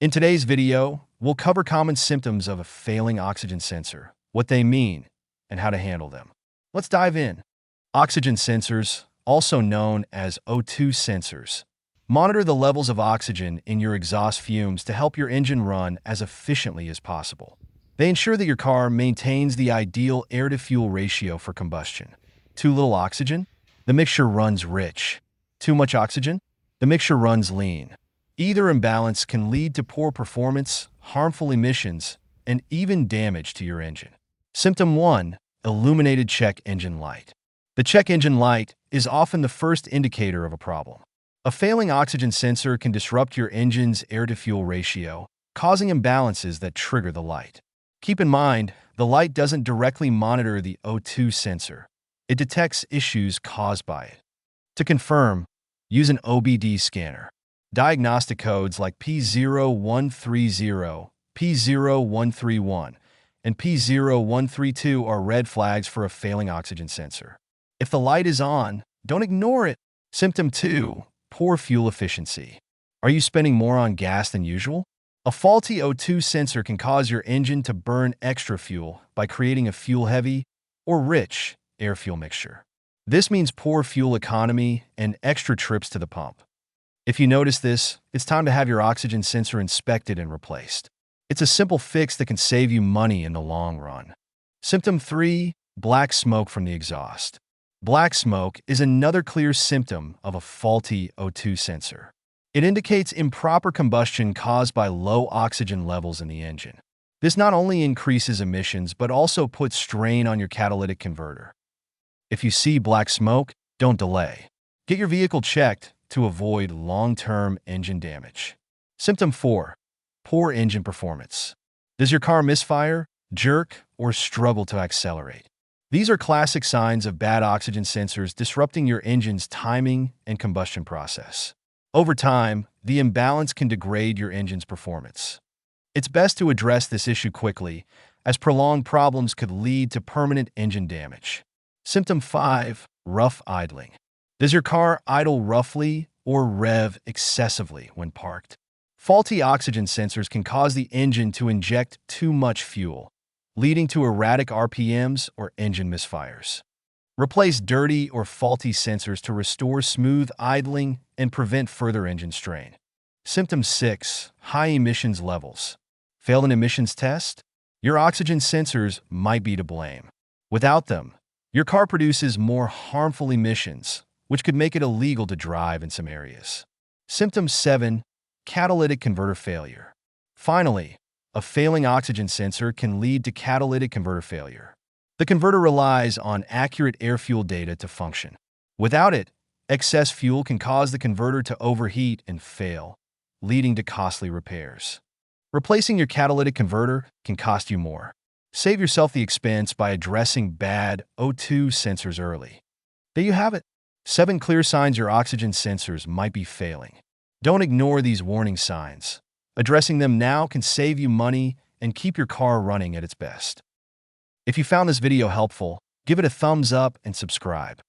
In today's video, we'll cover common symptoms of a failing oxygen sensor, what they mean, and how to handle them. Let's dive in. Oxygen sensors, also known as O2 sensors, monitor the levels of oxygen in your exhaust fumes to help your engine run as efficiently as possible. They ensure that your car maintains the ideal air-to-fuel ratio for combustion. Too little oxygen? The mixture runs rich. Too much oxygen? The mixture runs lean. Either imbalance can lead to poor performance, harmful emissions, and even damage to your engine. Symptom 1. Illuminated check engine light. The check engine light is often the first indicator of a problem. A failing oxygen sensor can disrupt your engine's air-to-fuel ratio, causing imbalances that trigger the light. Keep in mind, the light doesn't directly monitor the O2 sensor. It detects issues caused by it. To confirm, use an OBD scanner. Diagnostic codes like P0130, P0131, and P0132 are red flags for a failing oxygen sensor. If the light is on, don't ignore it. Symptom 2. Poor fuel efficiency. Are you spending more on gas than usual? A faulty O2 sensor can cause your engine to burn extra fuel by creating a fuel-heavy or rich air-fuel mixture. This means poor fuel economy and extra trips to the pump. If you notice this, it's time to have your oxygen sensor inspected and replaced. It's a simple fix that can save you money in the long run. Symptom 3. Black smoke from the exhaust. Black smoke is another clear symptom of a faulty O2 sensor. It indicates improper combustion caused by low oxygen levels in the engine. This not only increases emissions but also puts strain on your catalytic converter. If you see black smoke, don't delay. Get your vehicle checked to avoid long-term engine damage. Symptom 4. Poor engine performance. Does your car misfire, jerk, or struggle to accelerate? These are classic signs of bad oxygen sensors disrupting your engine's timing and combustion process. Over time, the imbalance can degrade your engine's performance. It's best to address this issue quickly, as prolonged problems could lead to permanent engine damage. Symptom 5. Rough idling. Does your car idle roughly or rev excessively when parked? Faulty oxygen sensors can cause the engine to inject too much fuel, leading to erratic RPMs or engine misfires. Replace dirty or faulty sensors to restore smooth idling and prevent further engine strain. Symptom 6. High emissions levels. Failed an emissions test? Your oxygen sensors might be to blame. Without them, your car produces more harmful emissions, which could make it illegal to drive in some areas. Symptom 7. Catalytic converter failure. Finally, a failing oxygen sensor can lead to catalytic converter failure. The converter relies on accurate air-fuel data to function. Without it, excess fuel can cause the converter to overheat and fail, leading to costly repairs. Replacing your catalytic converter can cost you more. Save yourself the expense by addressing bad O2 sensors early. There you have it. 7 clear signs your oxygen sensors might be failing. Don't ignore these warning signs. Addressing them now can save you money and keep your car running at its best. If you found this video helpful, give it a thumbs up and subscribe.